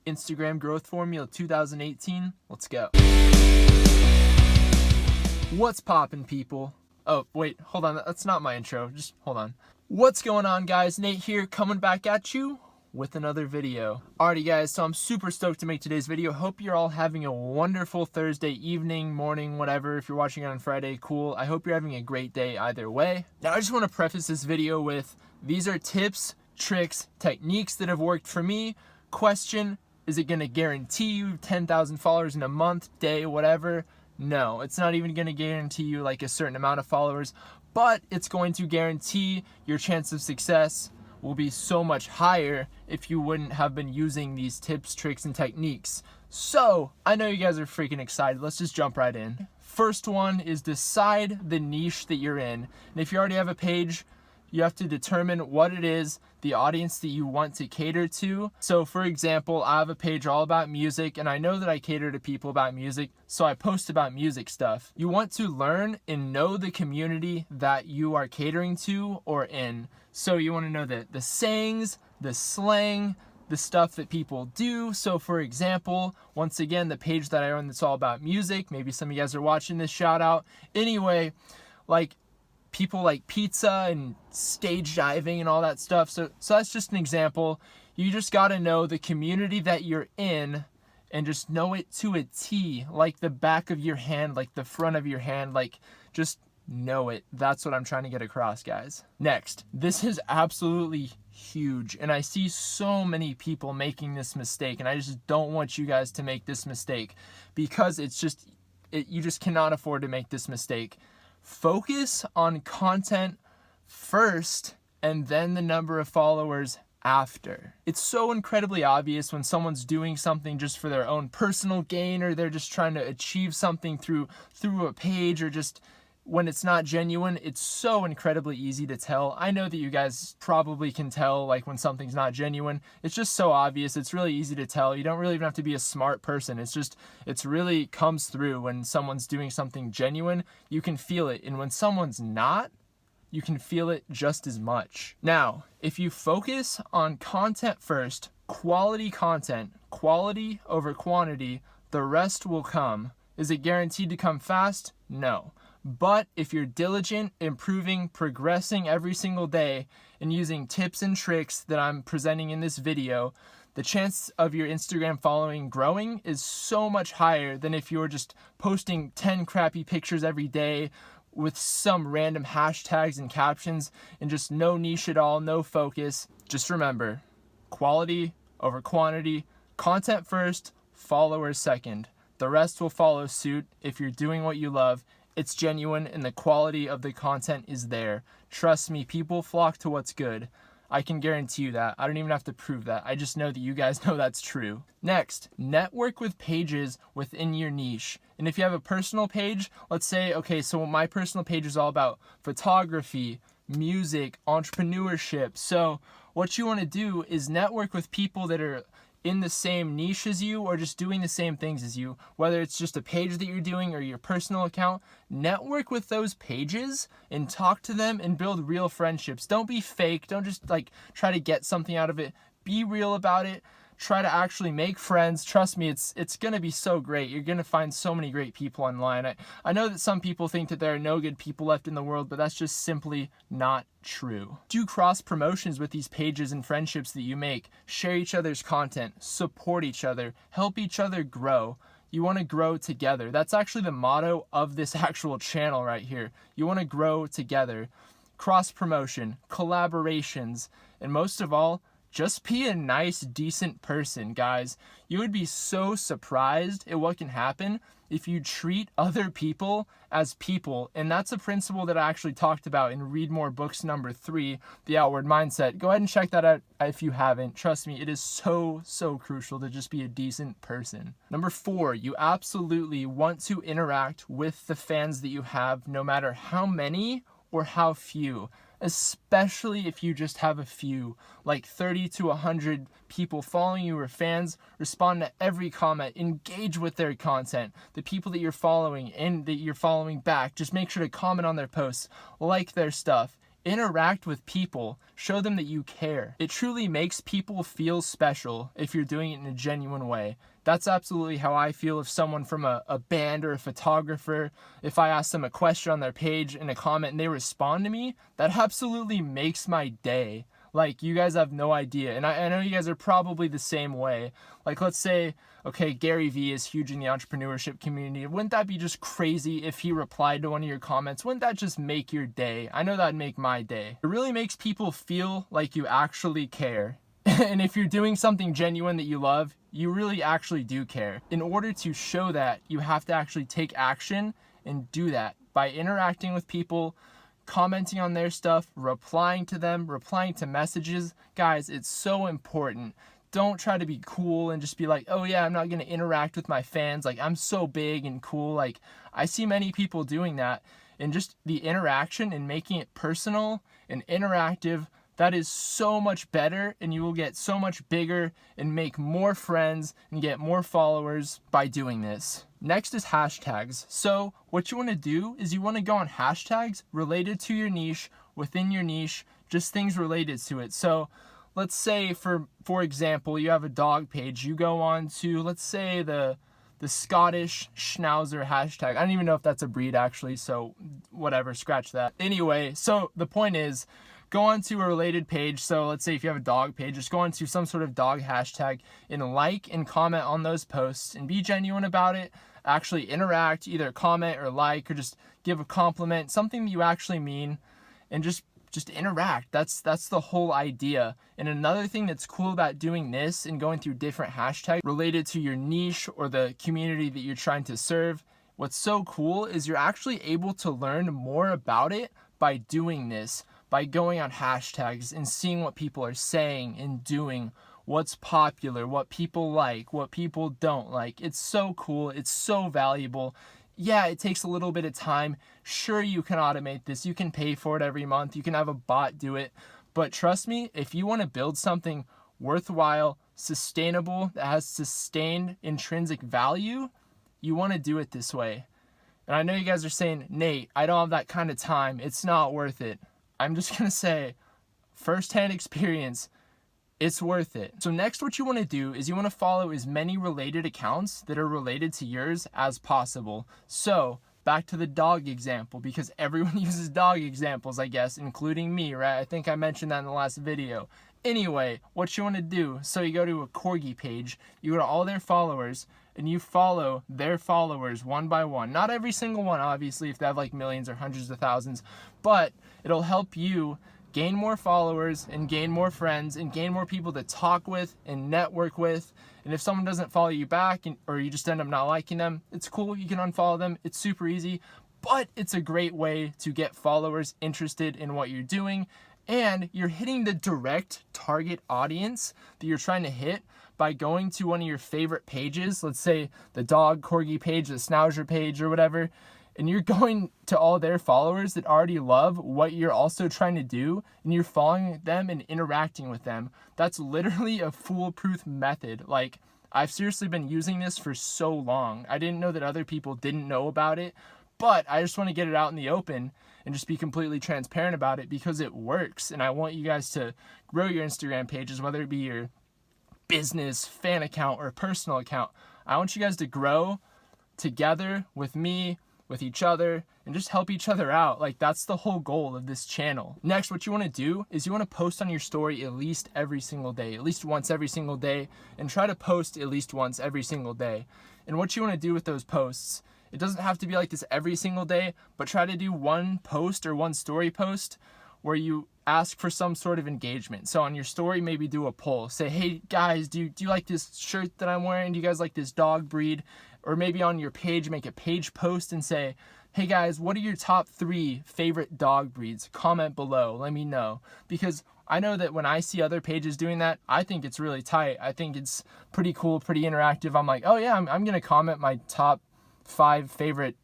Instagram Growth Formula 2018. Let's go. What's poppin', people? Oh, wait, hold on. That's not my intro. Just hold on. What's going on, guys? Nate here, coming back at you with another video. Alrighty, guys, so I'm super stoked to make today's video. Hope you're all having a wonderful Thursday evening, morning, whatever. If you're watching it on Friday, cool. I hope you're having a great day either way. Now, I just want to preface this video with, these are tips, tricks, techniques that have worked for me. Question, is it going to guarantee you 10,000 followers in a month, day, whatever? No, it's not even going to guarantee you like a certain amount of followers, but it's going to guarantee your chance of success will be so much higher if you wouldn't have been using these tips, tricks, and techniques. So, I know you guys are freaking excited. Let's just jump right in. First one is decide the niche that you're in. And if you already have a page, you have to determine what it is, the audience that you want to cater to. So for example, I have a page all about music, and I know that I cater to people about music, so I post about music stuff. You want to learn and know the community that you are catering to or in. So you want to know the sayings, the slang, the stuff that people do. So for example, once again, the page that I run that's all about music, maybe some of you guys are watching this, shout out. Anyway, like, people like pizza and stage diving and all that stuff. So that's just an example. You just got to know the community that you're in and just know it to a T, like the back of your hand, like the front of your hand, like just know it. That's what I'm trying to get across, guys. Next, this is absolutely huge, and I see so many people making this mistake, and I just don't want you guys to make this mistake because you just cannot afford to make this mistake. Focus on content first and then the number of followers after. It's so incredibly obvious when someone's doing something just for their own personal gain, or they're just trying to achieve something through a page, or just when it's not genuine. It's so incredibly easy to tell. I know that you guys probably can tell like when something's not genuine. It's just so obvious. It's really easy to tell. You don't really even have to be a smart person. It's really comes through when someone's doing something genuine. You can feel it. And when someone's not, you can feel it just as much. Now, if you focus on content first, quality content, quality over quantity, the rest will come. Is it guaranteed to come fast? No. But if you're diligent, improving, progressing every single day, and using tips and tricks that I'm presenting in this video, the chance of your Instagram following growing is so much higher than if you were just posting 10 crappy pictures every day with some random hashtags and captions and just no niche at all, no focus. Just remember, quality over quantity, content first, followers second. The rest will follow suit if you're doing what you love. It's genuine and the quality of the content is there. Trust me, people flock to what's good. I can guarantee you that. I don't even have to prove that. I just know that you guys know that's true. Next, network with pages within your niche. And if you have a personal page, let's say, okay, so my personal page is all about photography, music, entrepreneurship. So what you want to do is network with people that are in the same niche as you or just doing the same things as you, whether it's just a page that you're doing or your personal account. Network with those pages and talk to them and build real friendships. Don't be fake. Don't just like try to get something out of it. Be real about it. Try to actually make friends. Trust me, it's going to be so great. You're going to find so many great people online. I know that some people think that there are no good people left in the world, but that's just simply not true. Do cross promotions with these pages and friendships that you make. Share each other's content, support each other, help each other grow. You want to grow together. That's actually the motto of this actual channel right here. You want to grow together. Cross promotion, collaborations, and most of all, just be a nice, decent person, guys. You would be so surprised at what can happen if you treat other people as people. And that's a principle that I actually talked about in Read More Books number 3, The Outward Mindset. Go ahead and check that out if you haven't. Trust me, it is so crucial to just be a decent person. Number 4, you absolutely want to interact with the fans that you have, no matter how many or how few. Especially if you just have a few, like 30 to 100 people following you or fans. Respond to every comment, engage with their content. The people that you're following and that you're following back, just make sure to comment on their posts, like their stuff, Interact with people. Show them that you care. It truly makes people feel special if you're doing it in a genuine way. That's absolutely how I feel if someone from a band or a photographer, if I ask them a question on their page in a comment and they respond to me, that absolutely makes my day. Like, you guys have no idea. And I know you guys are probably the same way. Like, let's say, okay, Gary Vee is huge in the entrepreneurship community. Wouldn't that be just crazy if he replied to one of your comments? Wouldn't that just make your day? I know that'd make my day. It really makes people feel like you actually care. And if you're doing something genuine that you love, you really actually do care. In order to show that, you have to actually take action and do that by interacting with people, commenting on their stuff, replying to them, replying to messages. Guys, it's so important. Don't try to be cool and just be like, oh yeah, I'm not going to interact with my fans. Like, I'm so big and cool. Like, I see many people doing that, and just the interaction and making it personal and interactive, that is so much better, and you will get so much bigger and make more friends and get more followers by doing this. Next is hashtags. So what you want to do is you want to go on hashtags related to your niche, within your niche, just things related to it. So let's say, for example, you have a dog page. You go on to, let's say, the Scottish Schnauzer hashtag. I don't even know if that's a breed, actually, so whatever, scratch that. Anyway, so the point is, go on to a related page. So let's say if you have a dog page, just go on to some sort of dog hashtag and like and comment on those posts and be genuine about it. Actually interact, either comment or like, or just give a compliment, something that you actually mean, and just interact. That's the whole idea. And another thing that's cool about doing this and going through different hashtags related to your niche or the community that you're trying to serve, what's so cool is you're actually able to learn more about it by doing this, by going on hashtags and seeing what people are saying and doing, what's popular, what people like, what people don't like. It's so cool. It's so valuable. Yeah, it takes a little bit of time. Sure, you can automate this. You can pay for it every month. You can have a bot do it. But trust me, if you want to build something worthwhile, sustainable, that has sustained intrinsic value, you want to do it this way. And I know you guys are saying, Nate, I don't have that kind of time. It's not worth it. I'm just going to say, firsthand experience, it's worth it. So next, what you want to do is you want to follow as many related accounts that are related to yours as possible. So back to the dog example, because everyone uses dog examples, I guess, including me, right? I think I mentioned that in the last video. Anyway, what you want to do, so you go to a corgi page, you go to all their followers, and you follow their followers one by one. Not every single one, obviously, if they have like millions or hundreds of thousands, but it'll help you gain more followers and gain more friends and gain more people to talk with and network with. And if someone doesn't follow you back, or you just end up not liking them, it's cool. You can unfollow them. It's super easy, but it's a great way to get followers interested in what you're doing. And you're hitting the direct target audience that you're trying to hit by going to one of your favorite pages. Let's say the dog corgi page, the Schnauzer page, or whatever. And you're going to all their followers that already love what you're also trying to do, and you're following them and interacting with them. That's literally a foolproof method. Like, I've seriously been using this for so long. I didn't know that other people didn't know about it, but I just want to get it out in the open and just be completely transparent about it because it works. And I want you guys to grow your Instagram pages, whether it be your business, fan account, or personal account. I want you guys to grow together with me, with each other, and just help each other out. Like, that's the whole goal of this channel. Next, what you want to do is you want to post on your story at least every single day, at least once every single day, and try to post at least once every single day. And what you want to do with those posts, it doesn't have to be like this every single day, but try to do one post or one story post where you ask for some sort of engagement. So on your story, maybe do a poll. Say, hey guys, do you like this shirt that I'm wearing? Do you guys like this dog breed? Or maybe on your page, make a page post and say, hey guys, what are your top 3 favorite dog breeds? Comment below, let me know. Because I know that when I see other pages doing that, I think it's really tight. I think it's pretty cool, pretty interactive. I'm like, oh yeah, I'm gonna comment my top 5 favorite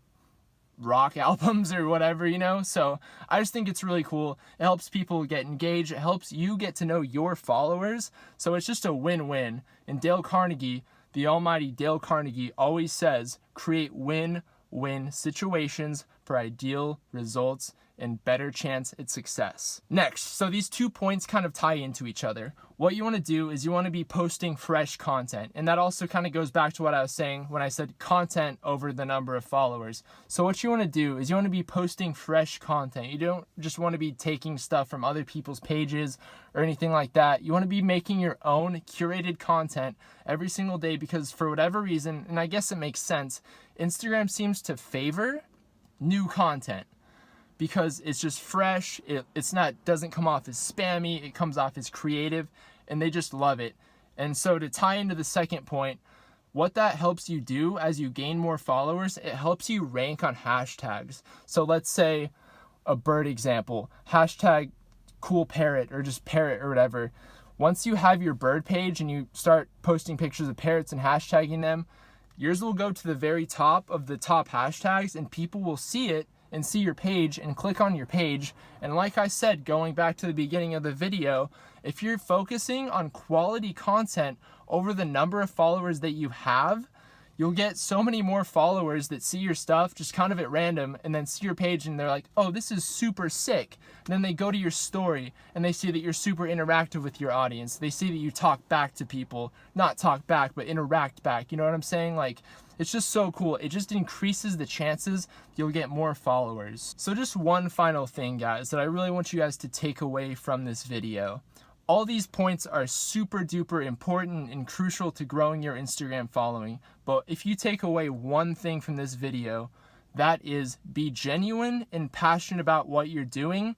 rock albums or whatever, you know? So I just think it's really cool. It helps people get engaged. It helps you get to know your followers. So it's just a win-win. And Dale Carnegie, the almighty Dale Carnegie, always says, create win-win situations per ideal results and better chance at success. Next, so these 2 points kind of tie into each other. What you want to do is you want to be posting fresh content. And that also kind of goes back to what I was saying when I said content over the number of followers. So what you want to do is you want to be posting fresh content. You don't just want to be taking stuff from other people's pages or anything like that. You want to be making your own curated content every single day, because for whatever reason, and I guess it makes sense, Instagram seems to favor new content, because it's just fresh, doesn't come off as spammy, it comes off as creative, and they just love it. And so to tie into the second point, what that helps you do as you gain more followers, it helps you rank on hashtags. So let's say a bird example, hashtag cool parrot or just parrot or whatever. Once you have your bird page and you start posting pictures of parrots and hashtagging them, yours will go to the very top of the top hashtags, and people will see it and see your page and click on your page. And like I said, going back to the beginning of the video, if you're focusing on quality content over the number of followers that you have, you'll get so many more followers that see your stuff just kind of at random and then see your page and they're like, oh, this is super sick. And then they go to your story and they see that you're super interactive with your audience. They see that you talk back to people, not talk back, but interact back. You know what I'm saying? Like, it's just so cool. It just increases the chances you'll get more followers. So just one final thing, guys, that I really want you guys to take away from this video. All these points are super duper important and crucial to growing your Instagram following. But if you take away one thing from this video, that is be genuine and passionate about what you're doing.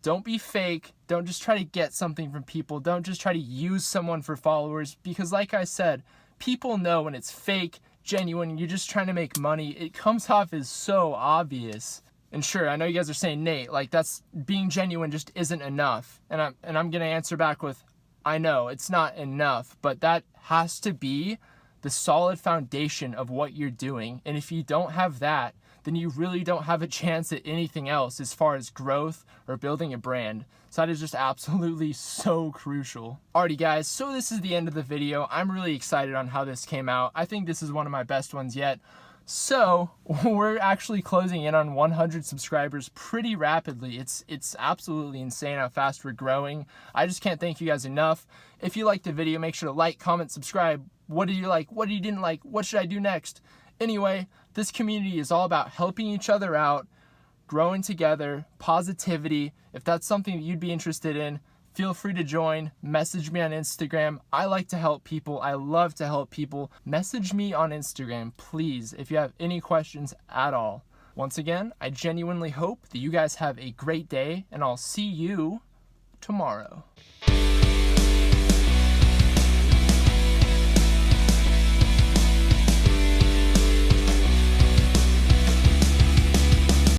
Don't be fake. Don't just try to get something from people. Don't just try to use someone for followers, because like I said, people know when it's fake, genuine, you're just trying to make money. It comes off as so obvious. And sure, I know you guys are saying, Nate, like that's being genuine just isn't enough. And I'm gonna answer back with, I know it's not enough, but that has to be the solid foundation of what you're doing. And if you don't have that, then you really don't have a chance at anything else as far as growth or building a brand. So that is just absolutely so crucial. Alrighty guys, so this is the end of the video. I'm really excited on how this came out. I think this is one of my best ones yet. So we're actually closing in on 100 subscribers pretty rapidly. It's absolutely insane how fast we're growing. I just can't thank you guys enough. If you liked the video, make sure to like, comment, subscribe. What did you like? What did you didn't like? What should I do next? Anyway, this community is all about helping each other out, growing together, positivity. If that's something that you'd be interested in, feel free to join. Message me on Instagram. I like to help people. I love to help people. Message me on Instagram, please, if you have any questions at all. Once again, I genuinely hope that you guys have a great day, and I'll see you tomorrow.